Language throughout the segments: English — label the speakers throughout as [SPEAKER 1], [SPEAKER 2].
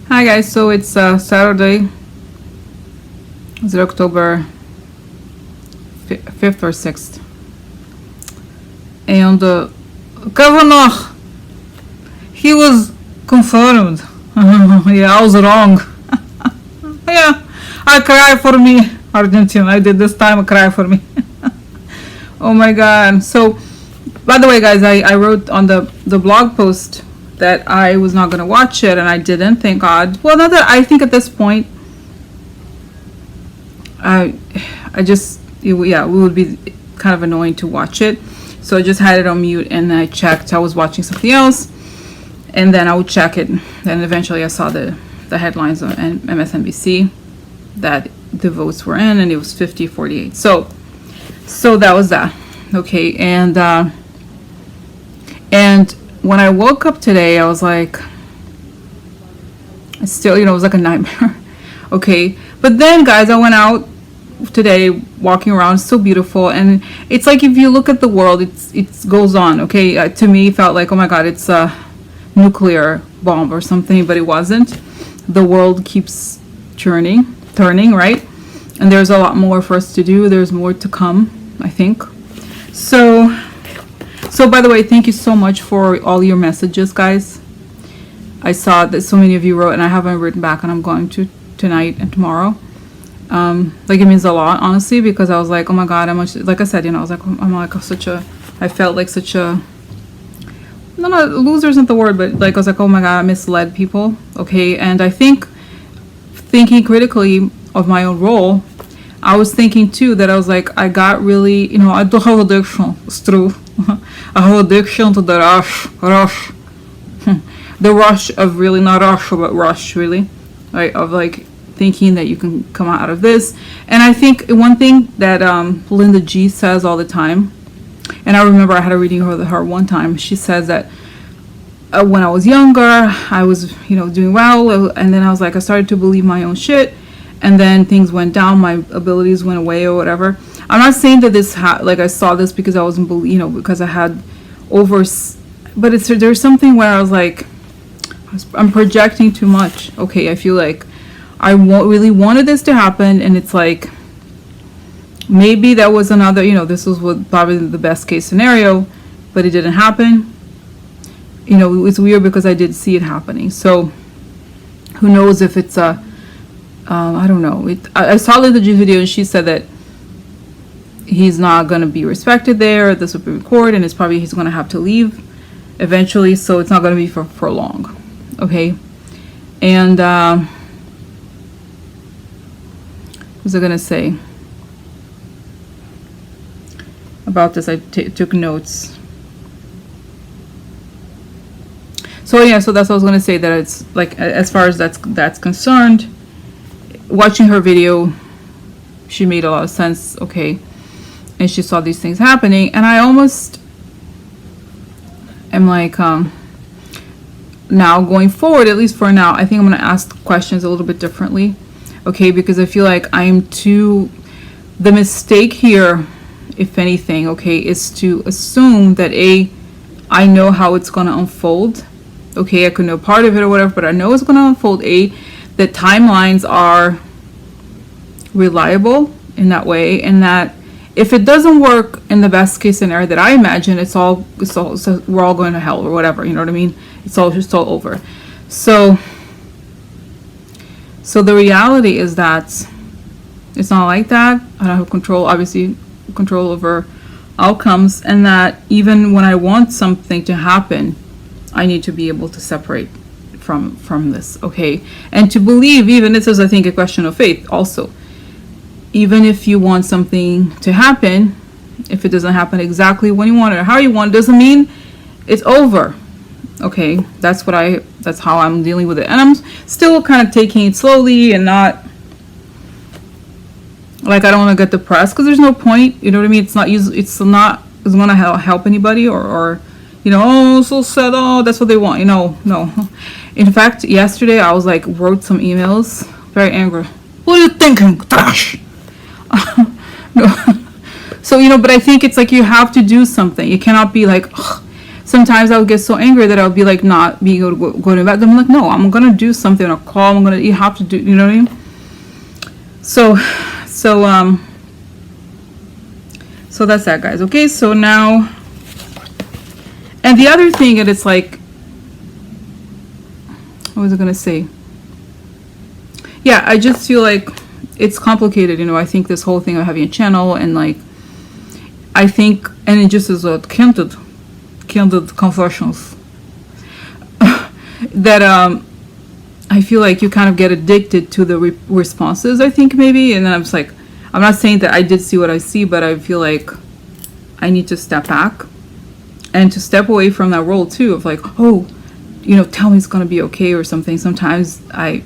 [SPEAKER 1] Hi guys, so it's Saturday. Is it October 5th or 6th? And Kavanaugh, he was confirmed. Yeah, I was wrong. Yeah, I cry for me, Argentina. I did this time, cry for me. Oh my god. So, by the way, guys, I wrote on the blog post that I was not going to watch it, and I didn't, thank God. Well, not that I think at this point, I just, it would be kind of annoying to watch it. So I just had it on mute, and I checked. I was watching something else, and then I would check it. Then eventually I saw the headlines on MSNBC that the votes were in, and it was 50-48. So that was that. Okay, and when I woke up today, I was like, it's still, it was like a nightmare. Okay, but then, guys, I went out today, walking around. It's so beautiful, and it's like, if you look at the world, it goes on. Okay, to me, it felt like, oh my God, it's a nuclear bomb or something, but it wasn't. The world keeps turning, right? And there's a lot more for us to do. There's more to come, I think. So by the way, thank you so much for all your messages, guys. I saw that so many of you wrote, and I haven't written back, and I'm going to tonight and tomorrow. Like, it means a lot, honestly, because I was like, oh my God, like I said, I was like, I felt like such a, no, loser isn't the word, but like, I was like, oh my God, I misled people. Okay, and I think, thinking critically of my own role, I was thinking too that I was like, I got really, I do have addiction. It's true. I have addiction to the rush. The rush of really, not rush, but rush, really. Right? Of like thinking that you can come out of this. And I think one thing that Linda G says all the time, and I remember I had a reading of her one time, she says that when I was younger, I was, doing well, and then I was like, I started to believe my own shit. And then things went down, my abilities went away or whatever. I'm not saying that this like I saw this because I wasn't because I had but there's something where I was like, I'm projecting too much. Okay, I feel like I really wanted this to happen, and it's like, maybe that was another, this was probably the best case scenario, but it didn't happen. It's weird because I did see it happening. So who knows if it's a I don't know. I saw Linda G's video, and she said that he's not going to be respected there at the Supreme Court, and he's going to have to leave eventually, so it's not going to be for long. Okay? And what was I going to say about this? I took notes. So yeah, so that's what I was going to say, that it's like, as far as that's concerned, watching her video, she made a lot of sense. Okay, and she saw these things happening, and I almost am like, now going forward, at least for now, I think I'm going to ask questions a little bit differently. Okay, because I feel like the mistake here, if anything, okay, is to assume that I know how it's going to unfold. Okay, I could know part of it or whatever, but I know it's going to unfold. The timelines are reliable in that way, and that if it doesn't work in the best case scenario that I imagine, so we're all going to hell or whatever, you know what I mean? It's all just all over. So the reality is that it's not like that. I don't have control over outcomes, and that even when I want something to happen, I need to be able to separate from this, okay? And to believe, even this is, I think, a question of faith also. Even if you want something to happen, if it doesn't happen exactly when you want it or how you want it, doesn't mean it's over. Okay, that's how I'm dealing with it, and I'm still kind of taking it slowly, and not like, I don't want to get depressed, because there's no point, you know what I mean? It's not going to help anybody, or oh, so sad, oh, that's what they want, no. In fact, yesterday I was like, wrote some emails, very angry. What are you thinking? Trash. No. So, but I think it's like, you have to do something. You cannot be like, ugh. sometimes I would get so angry that I would be like not being able to go to bed. I'm like, no, I'm gonna do something, a call. You have to do, you know what I mean? So that's that, guys. Okay, so now, and the other thing, and it's like, what was I gonna say? Yeah, I just feel like it's complicated, you know. I think this whole thing of having a channel, and like, I think, and it just is a candid confessions that I feel like you kind of get addicted to the responses, I think, maybe. And then I'm just like, I'm not saying that I did see what I see, but I feel like I need to step back and to step away from that role too, of like, oh, you know, tell me it's gonna be okay or something. Sometimes I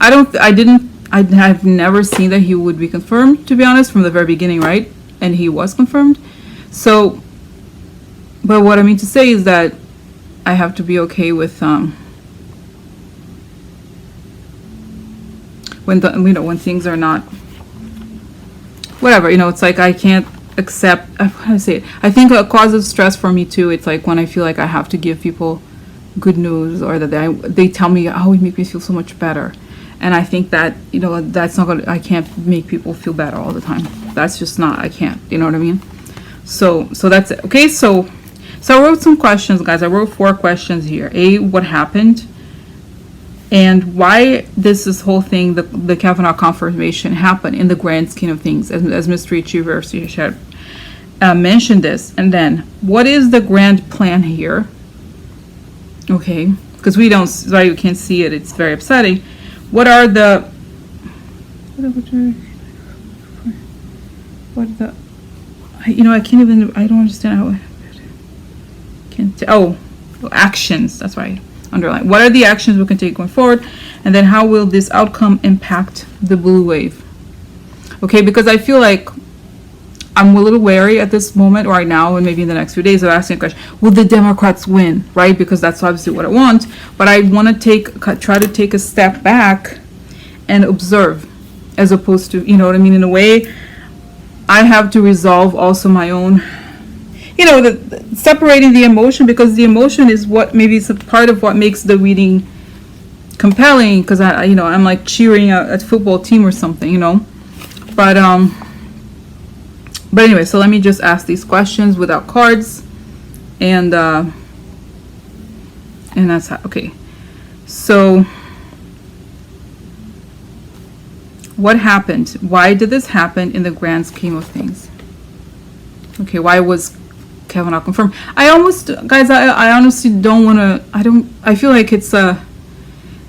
[SPEAKER 1] have never seen that he would be confirmed, to be honest, from the very beginning, right? And he was confirmed. So, but what I mean to say is that I have to be okay with when things are not whatever, you know. It's like I can't accept, how to say it, I think a cause of stress for me too, it's like when I feel like I have to give people good news, or that they tell me, oh, it makes me feel so much better. And I think that, you know, that's not gonna, I can't make people feel better all the time. That's just not, I can't, you know what I mean? So that's it. Okay, so I wrote some questions, guys. I wrote 4 questions here. A, what happened? And why this whole thing, the Kavanaugh confirmation, happened in the grand scheme of things, as Mr. Achiever mentioned this. And then, what is the grand plan here? Okay, because we can't see it. It's very upsetting. What are the I can't even, I don't understand how, actions, that's right, underline. What are the actions we can take going forward? And then how will this outcome impact the blue wave? Okay, because I feel like I'm a little wary at this moment right now, and maybe in the next few days, of asking a question, will the Democrats win, right? Because that's obviously what I want, but I want to try to take a step back and observe, as opposed to, you know what I mean, in a way, I have to resolve also my own, you know, separating the emotion, because the emotion is what, maybe it's a part of what makes the reading compelling, because I'm like cheering a football team or something, you know. But anyway, so let me just ask these questions without cards, and that's how. Okay, so what happened? Why did this happen in the grand scheme of things? Okay, why was Kavanaugh confirmed? I honestly don't want to, I feel like it's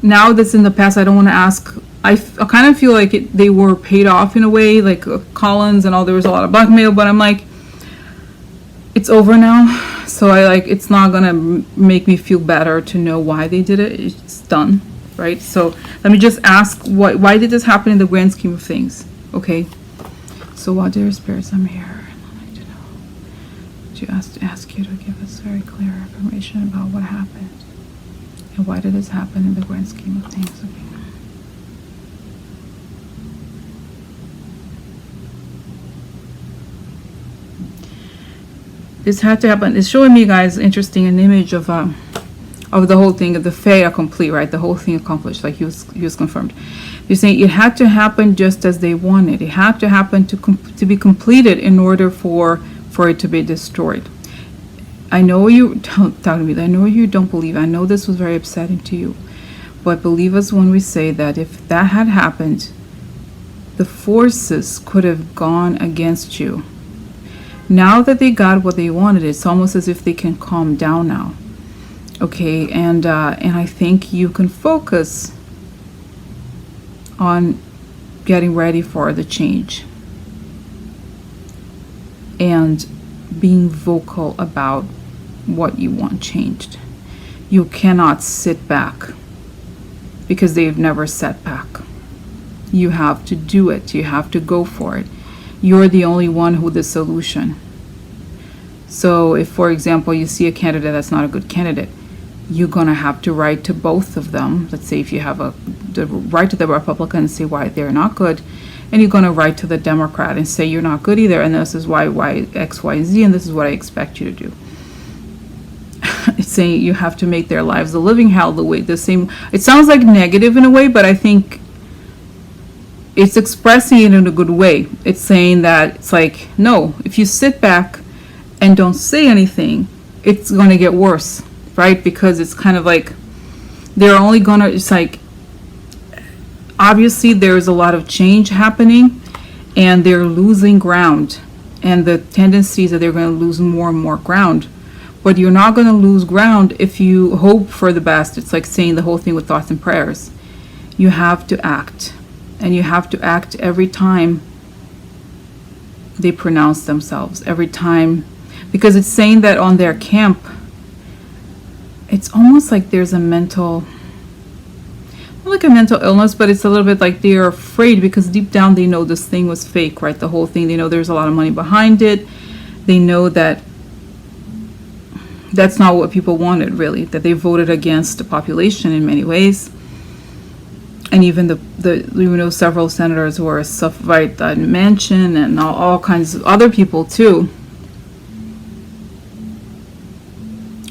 [SPEAKER 1] now that's in the past, I don't want to ask. I kind of feel like they were paid off in a way, like Collins and all, there was a lot of blackmail, but I'm like, it's over now. So it's not going to make me feel better to know why they did it. It's done, right? So let me just ask, why did this happen in the grand scheme of things? Okay. So while dear spirits, I'm here, and I'd like to know, to ask you to give us very clear information about what happened, and why did this happen in the grand scheme of things. Okay. This had to happen. It's showing me, guys, interesting, an image of the whole thing, of the fait accompli, right? The whole thing accomplished, like he was confirmed. You're saying it had to happen just as they wanted. It had to happen to be completed in order for it to be destroyed. I know you don't talk to me. I know you don't believe. I know this was very upsetting to you, but believe us when we say that if that had happened, the forces could have gone against you. Now that they got what they wanted, it's almost as if they can calm down now. Okay, and I think you can focus on getting ready for the change and being vocal about what you want changed. You cannot sit back because they've never sat back. You have to do it. You have to go for it. You're the only one with the solution. So if, for example, you see a candidate that's not a good candidate, you're going to have to write to both of them. Let's say if you have write to the Republican and say why they're not good, and you're going to write to the Democrat and say you're not good either, and this is why X, Y, Z, and this is what I expect you to do. it's saying you have to make their lives a living hell the way the same. It sounds like negative in a way, but I think it's expressing it in a good way. It's saying that it's like, no, if you sit back and don't say anything, it's going to get worse, right? Because it's kind of like they're only going to, it's like, obviously there's a lot of change happening and they're losing ground. And the tendency is that they're going to lose more and more ground. But you're not going to lose ground if you hope for the best. It's like saying the whole thing with thoughts and prayers. You have to act. And you have to act every time they pronounce themselves. Every time. Because it's saying that on their camp, it's almost like there's a mental, not like a mental illness, but it's a little bit like they're afraid because deep down they know this thing was fake, right? The whole thing. They know there's a lot of money behind it. They know that that's not what people wanted, really. That they voted against the population in many ways. And even the several senators who are right, Manchin and all kinds of other people too,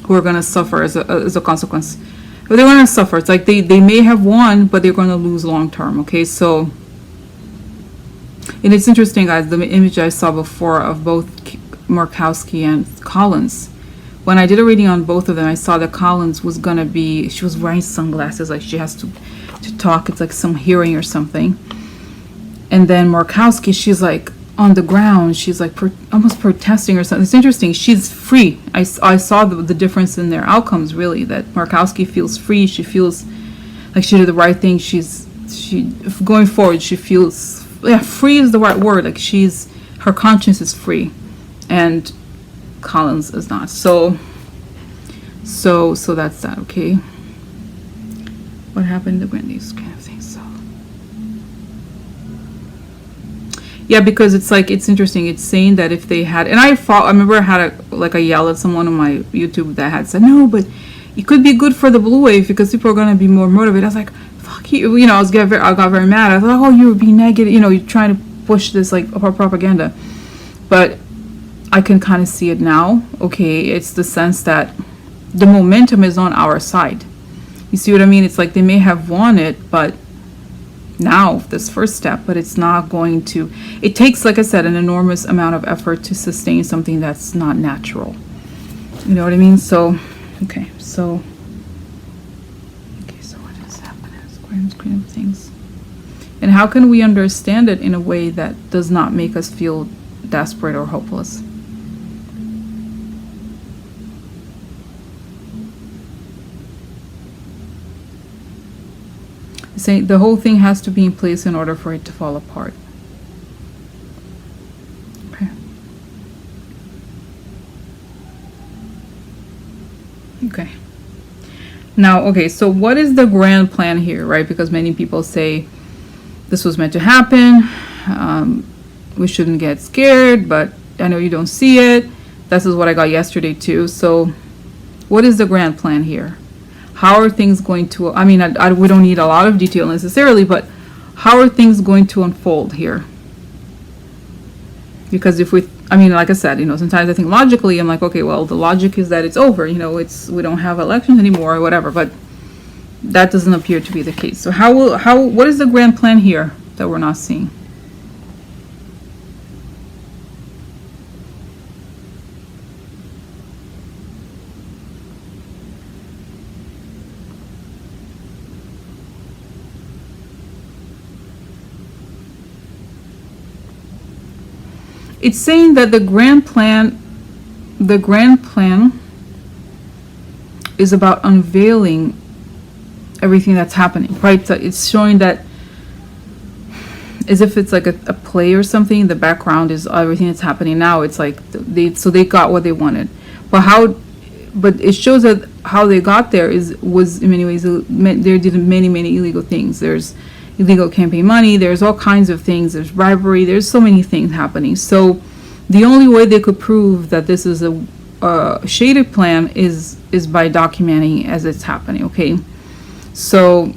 [SPEAKER 1] who are going to suffer as a consequence. But they're going to suffer. It's like they may have won, but they're going to lose long term. Okay, so, and it's interesting, guys. The image I saw before of both Murkowski and Collins. When I did a reading on both of them, I saw that Collins was going to be. She was wearing sunglasses, like she has to talk. It's like some hearing or something. And then Murkowski, she's like on the ground. She's like almost protesting or something. It's interesting. She's free. I saw the difference in their outcomes, really, that Murkowski feels free. She feels like she did the right thing. She going forward, she feels, free is the right word. Like her conscience is free. And Collins is not. So that's that, okay? What happened to Wendy's kind of thing, so. Yeah, because it's like, it's interesting. It's saying that if they had, and I remember I had a yell at someone on my YouTube that had said, no, but it could be good for the blue wave because people are going to be more motivated. I was like, fuck you. I got very mad. I thought, oh, you're being negative. You're trying to push this like propaganda. But I can kind of see it now. Okay, it's the sense that the momentum is on our side. You see what I mean? It's like they may have won it, but now this first step, but it's not going to, it takes, like I said, an enormous amount of effort to sustain something that's not natural. You know what I mean? So, okay, so what is happening? Screen of things. And how can we understand it in a way that does not make us feel desperate or hopeless? Saying the whole thing has to be in place in order for it to fall apart. Okay. Now, okay, so what is the grand plan here, right? Because many people say this was meant to happen. We shouldn't get scared, but I know you don't see it. This is what I got yesterday too. So what is the grand plan here? How are things going to, we don't need a lot of detail necessarily, but how are things going to unfold here? Because if like I said, sometimes I think logically, I'm like, okay, well, the logic is that it's over, we don't have elections anymore or whatever, but that doesn't appear to be the case. So what is the grand plan here that we're not seeing? It's saying that the grand plan is about unveiling everything that's happening, right? So it's showing that as if it's like a play or something. The background is everything that's happening now. It's like they got what they wanted, but it shows that how they got there was in many ways they did many illegal things. There's illegal campaign money, there's all kinds of things, there's bribery, there's so many things happening. So the only way they could prove that this is a shaded plan is by documenting as it's happening, okay? So,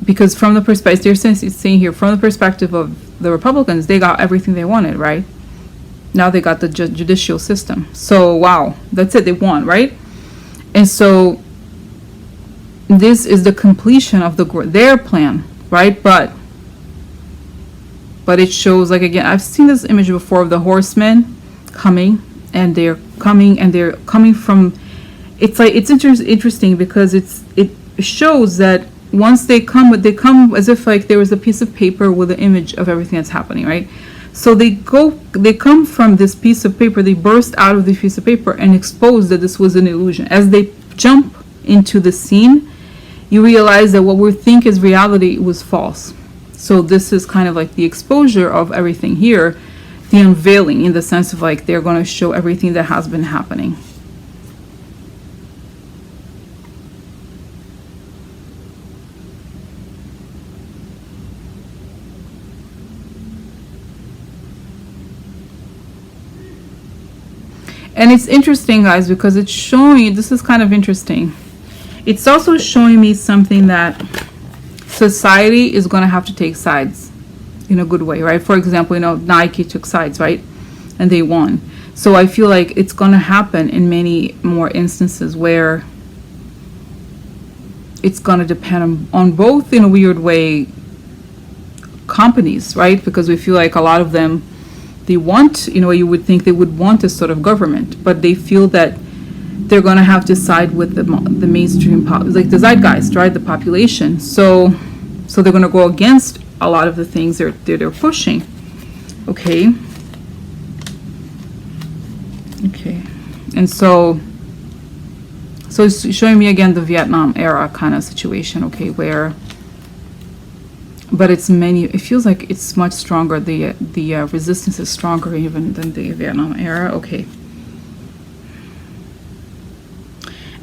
[SPEAKER 1] because from the perspective, it's saying here, from the perspective of the Republicans, they got everything they wanted, right? Now they got the judicial system. So, wow, that's it, they won, right? And so this is the completion of their plan, right? But it shows, like, again, I've seen this image before of the horsemen coming, and they're coming from, it's like, it's interesting because it shows that once they come as if like there was a piece of paper with an image of everything that's happening, right? So they come from this piece of paper, they burst out of this piece of paper and expose that this was an illusion. As they jump into the scene, you realize that what we think is reality was false. So this is kind of like the exposure of everything here, the unveiling, in the sense of like they're going to show everything that has been happening. And it's interesting, guys, because it's showing, this is kind of interesting. It's also showing me something that society is going to have to take sides in a good way, right? For example, Nike took sides, right? And they won. So I feel like it's going to happen in many more instances where it's going to depend on both, in a weird way, companies, right? Because we feel like a lot of them, they want, you would think they would want this sort of government, but they feel that they're going to have to side with the mainstream, like the zeitgeist, right? The population. So they're going to go against a lot of the things they're pushing. Okay. And so it's showing me again the Vietnam era kind of situation, okay, but it feels like it's much stronger. The resistance is stronger even than the Vietnam era. Okay.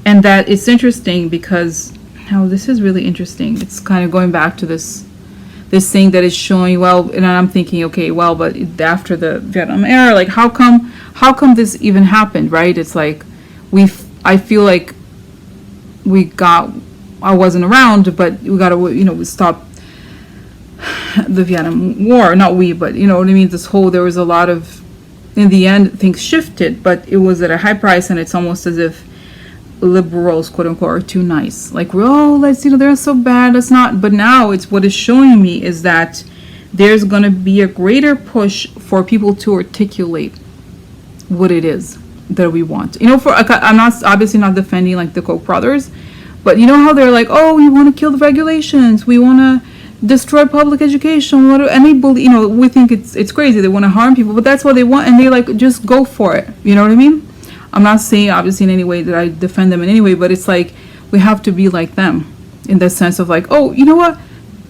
[SPEAKER 1] And that it's interesting because this is really interesting. It's kind of going back to this thing that is showing, well, and I'm thinking, okay, well, but after the Vietnam era, like how come this even happened, right? It's like I feel like I wasn't around, but we got to, stop the Vietnam War. Not we, but you know what I mean? There was a lot of, in the end, things shifted, but it was at a high price, and it's almost as if liberals, quote unquote, are too nice. Like, they're so bad, let's not. But now what it's showing me is that there's going to be a greater push for people to articulate what it is that we want. I'm not obviously not defending like the Koch brothers, but you know how they're like, oh, we want to kill the regulations, we want to destroy public education, and they believe, we think it's crazy, they want to harm people, but that's what they want, and they like just go for it. You know what I mean? I'm not saying obviously in any way that I defend them in any way, but it's like we have to be like them in the sense of like, oh, you know what?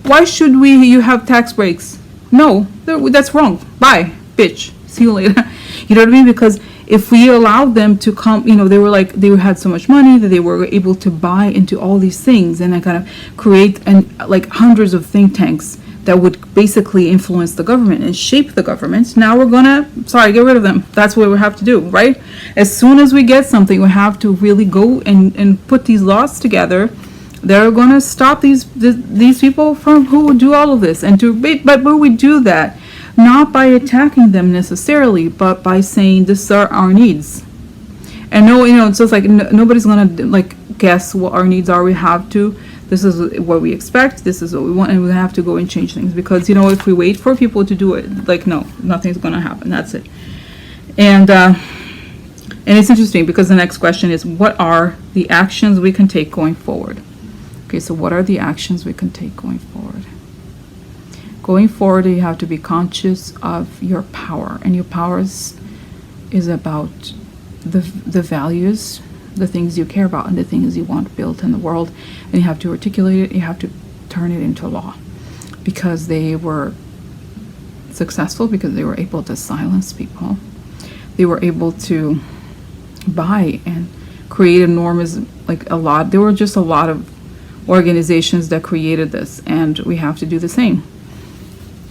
[SPEAKER 1] Why should you have tax breaks? No, that's wrong. Bye, bitch. See you later. You know what I mean? Because if we allowed them to come, they were like, they had so much money that they were able to buy into all these things and kind of create like hundreds of think tanks that would basically influence the government and shape the government. Now we're gonna, get rid of them. That's what we have to do, right? As soon as we get something, we have to really go and put these laws together that are gonna stop these people from who do all of this. But we do that not by attacking them necessarily, but by saying these are our needs. And it's just like nobody's gonna like guess what our needs are. We have to. This is what we expect. This is what we want, and we have to go and change things because if we wait for people to do it, like no, nothing's gonna happen. That's it. And it's interesting because the next question is, what are the actions we can take going forward? Okay, so what are the actions we can take going forward? Going forward, you have to be conscious of your power, and your power is about the values, the things you care about, and the things you want built in the world. And you have to articulate it. You have to turn it into law, because they were successful because they were able to silence people. They were able to buy and create enormous, there were just a lot of organizations that created this, and we have to do the same.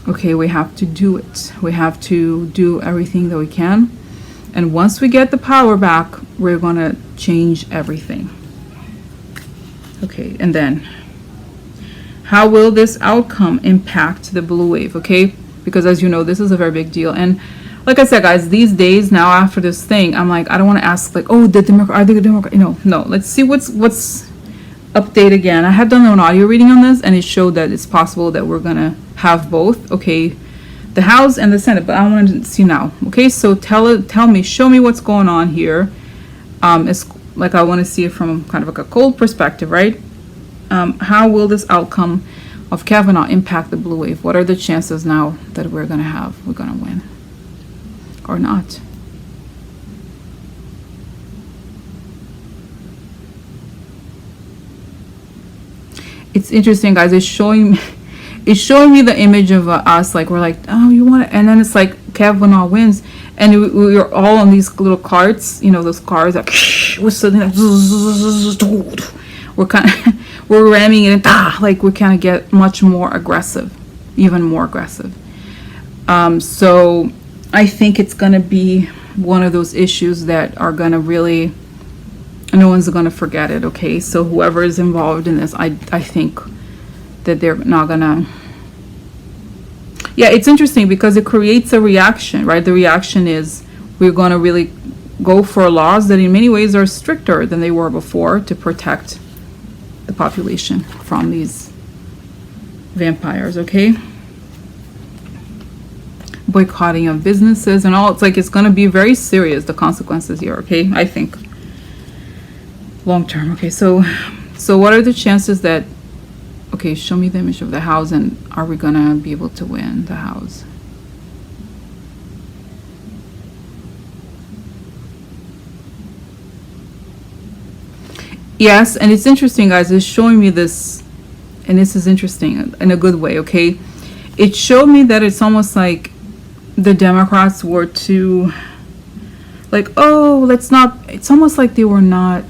[SPEAKER 1] Okay, we have to do it. We have to do everything that we can. And once we get the power back, we're going to change everything. Okay, and then how will this outcome impact the blue wave? Okay, because as you know, this is a very big deal. And like I said, guys, these days now after this thing, I'm like, I don't want to ask like, oh, the Democrat, are they the Democrat? No. Let's see what's update again. I had done an audio reading on this, and it showed that it's possible that we're gonna have both. Okay, the House and the Senate, but I want to see now. Okay, so tell me, show me what's going on here. It's like I want to see it from kind of like a cold perspective, right? How will this outcome of Kavanaugh impact the blue wave? What are the chances now that we're gonna win or not? It's interesting, guys. It's showing me the image of us, like we're like, oh, you want it, and then it's like Kavanaugh wins, and we're all on these little carts, those cars that we're sitting like, we're kind of we're ramming it, and like we kind of get much more aggressive, even more aggressive. So I think it's gonna be one of those issues that are gonna really, no one's gonna forget it. Okay, so whoever is involved in this, I think that they're not gonna. Yeah, it's interesting because it creates a reaction, right? The reaction is we're gonna really go for laws that in many ways are stricter than they were before to protect the population from these vampires. Okay, boycotting of businesses and all. It's like it's gonna be very serious, the consequences here. Okay, I think long term. Okay, so what are the chances that, okay, show me the image of the House, and are we gonna be able to win the House? Yes, and it's interesting, guys. It's showing me this, and this is interesting in a good way. Okay, it showed me that it's almost like the Democrats were too, like, oh, let's not. It's almost like they were not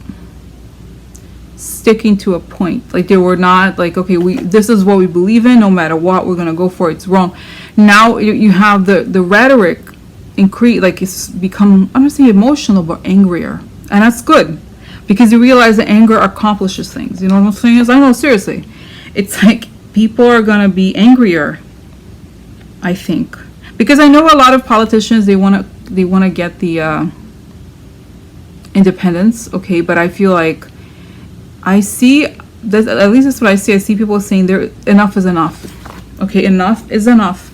[SPEAKER 1] sticking to a point. Like they were not like, okay, this is what we believe in, no matter what, we're gonna go for it. It's wrong. Now you have the rhetoric increase, like it's become, I'm not saying emotional, but angrier, and that's good because you realize that anger accomplishes things. You know what I'm saying? I know, seriously, it's like people are gonna be angrier, I think, because I know a lot of politicians, they wanna get the independence. Okay, but I feel like I see, at least that's what I see. I see people saying enough is enough. Okay, enough is enough,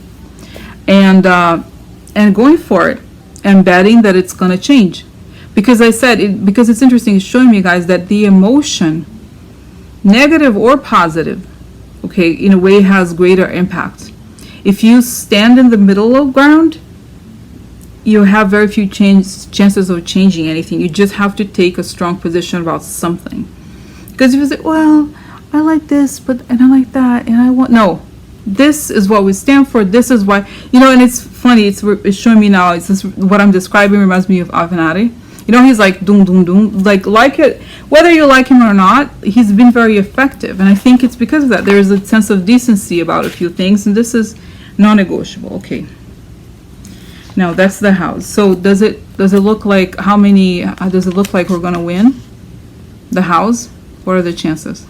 [SPEAKER 1] and going for it and betting that it's gonna change, because I said because it's interesting. It's showing me, guys, that the emotion, negative or positive, okay, in a way has greater impact. If you stand in the middle of ground, you have very few chances of changing anything. You just have to take a strong position about something. Because if you say, well, I like this, and I like that, and I want, no, this is what we stand for. This is why, and it's funny. It's showing me now. It's this, what I'm describing reminds me of Avenatti. He's like doom, doom, doom, like it, whether you like him or not. He's been very effective, and I think it's because of that. There's a sense of decency about a few things, and this is non-negotiable. Okay. Now that's the House. So does it look like does it look like we're gonna win the House? What are the chances?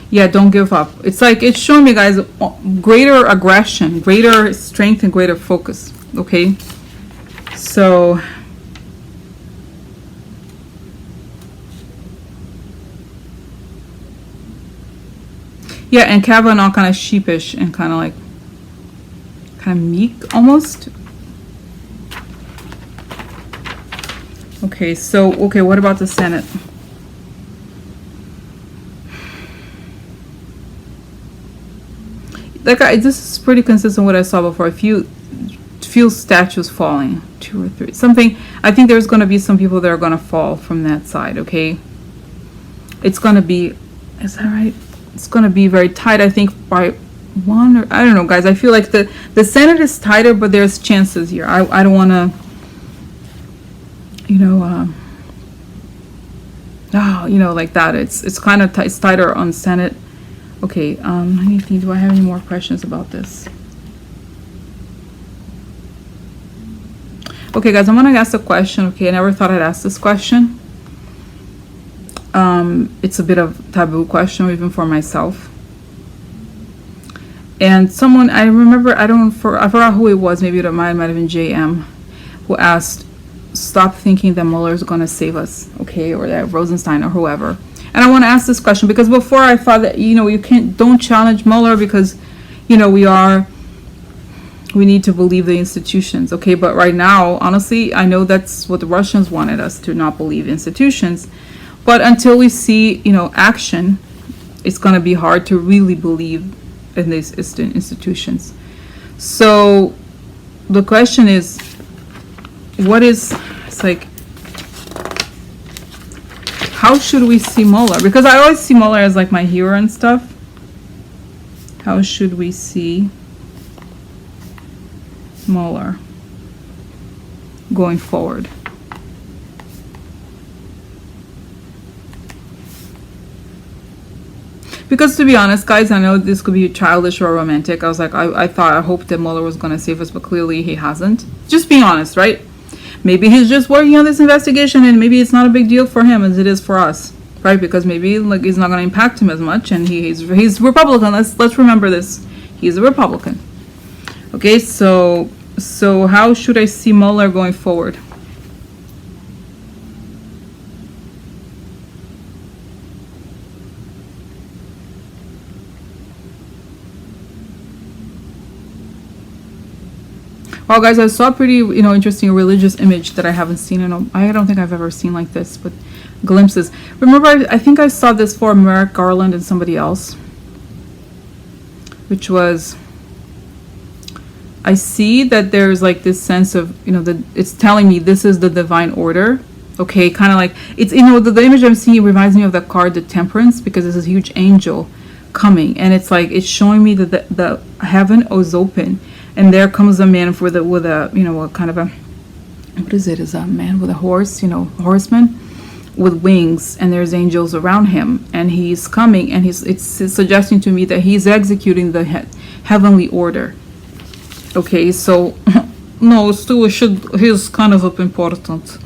[SPEAKER 1] Yeah, don't give up. It's like it's showing me, guys, greater aggression, greater strength, and greater focus. Okay, so yeah, and Kavanaugh kind of sheepish and kind of meek almost. Okay, so what about the Senate? This is pretty consistent with what I saw before. A few statues falling, 2 or 3, something. I think there's going to be some people that are going to fall from that side. Okay, it's going to be, is that right? It's going to be very tight. I think by one, or I don't know, guys. I feel like the Senate is tighter, but there's chances here. I don't want to. Like that. It's kind of it's tighter on Senate. Okay. Anything? Do I have any more questions about this? Okay, guys. I'm gonna ask a question. Okay, I never thought I'd ask this question. It's a bit of taboo question, even for myself. And someone, I remember, I forgot who it was, maybe it might have been JM, who asked, stop thinking that Mueller is going to save us, okay, or that Rosenstein or whoever. And I want to ask this question because before I thought that, don't challenge Mueller because, we need to believe the institutions, okay? But right now, honestly, I know that's what the Russians wanted us to not believe institutions. But until we see, action, it's going to be hard to really believe in these institutions. So the question is, how should we see Mueller? Because I always see Mueller as like my hero and stuff. How should we see Mueller going forward? Because to be honest, guys, I know this could be childish or romantic. I was like, I hoped that Mueller was going to save us, but clearly he hasn't. Just being honest, right? Maybe he's just working on this investigation and maybe it's not a big deal for him as it is for us, right? Because maybe like it's not going to impact him as much, and he's Republican. Let's remember this. He's a Republican. Okay, so how should I see Mueller going forward? Well, guys, I saw a pretty, interesting religious image that I haven't seen I don't think I've ever seen like this, but glimpses. Remember, I think I saw this for Merrick Garland and somebody else, which was, I see that there's like this sense of, it's telling me this is the divine order. Okay, kind of like, it's, the image I'm seeing reminds me of the card, the Temperance, because there's this huge angel coming, and it's like, it's showing me that the heaven is open. And there comes a man with a kind of a, what is it? Is a man with a horse, horseman with wings, and there's angels around him, and he's coming, and it's suggesting to me that he's executing the heavenly order. Okay, so no, still he's kind of important.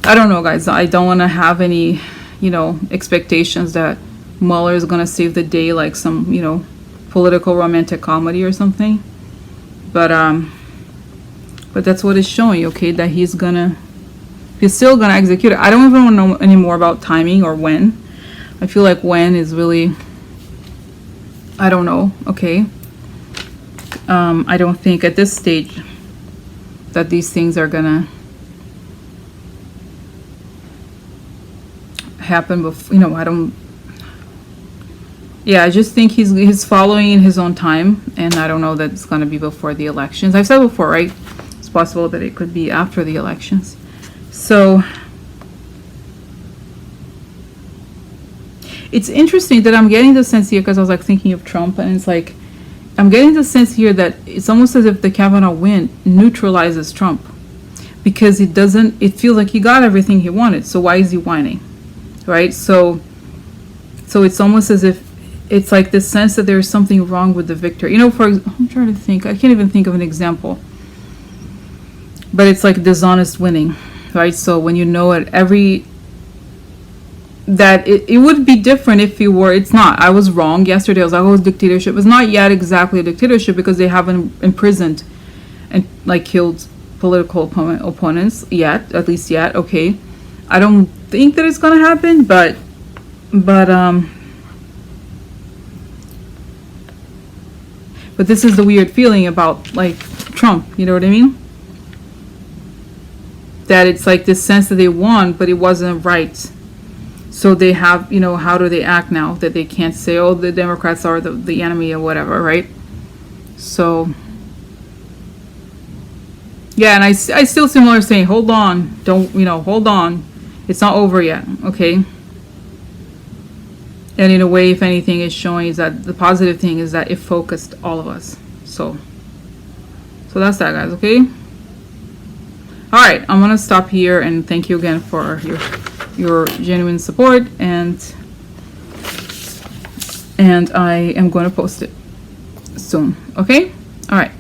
[SPEAKER 1] I don't know, guys. I don't want to have any, expectations that Mueller is gonna save the day like some, political romantic comedy or something. But that's what it's showing, okay, that he's still gonna execute it. I don't even want to know any more about timing or when. I feel like when is really, I don't know, okay. I don't think at this stage that these things are gonna happen before, I just think he's following in his own time, and I don't know that it's going to be before the elections. I've said before, right? It's possible that it could be after the elections. So it's interesting that I'm getting the sense here, because I was like thinking of Trump, and it's like I'm getting the sense here that it's almost as if the Kavanaugh win neutralizes Trump, because it feels like he got everything he wanted. So why is he whining, right? So it's almost as if it's like this sense that there's something wrong with the victor. I'm trying to think. I can't even think of an example. But it's like dishonest winning, right? So when it would be different if it's not. I was wrong yesterday. I was like, dictatorship. It's not yet exactly a dictatorship because they haven't imprisoned and like killed political opponents yet, at least yet. Okay. I don't think that it's going to happen, but this is the weird feeling about like Trump, you know what I mean? That it's like this sense that they won, but it wasn't right. So they have, how do they act now that they can't say, oh, the Democrats are the enemy or whatever, right? So, yeah, and I still see Mueller saying, hold on, hold on. It's not over yet, okay? And in a way, if anything, is showing is that the positive thing is that it focused all of us. So that's that, guys, okay? All right, I'm going to stop here, and thank you again for your genuine support, and I am going to post it soon, okay? All right.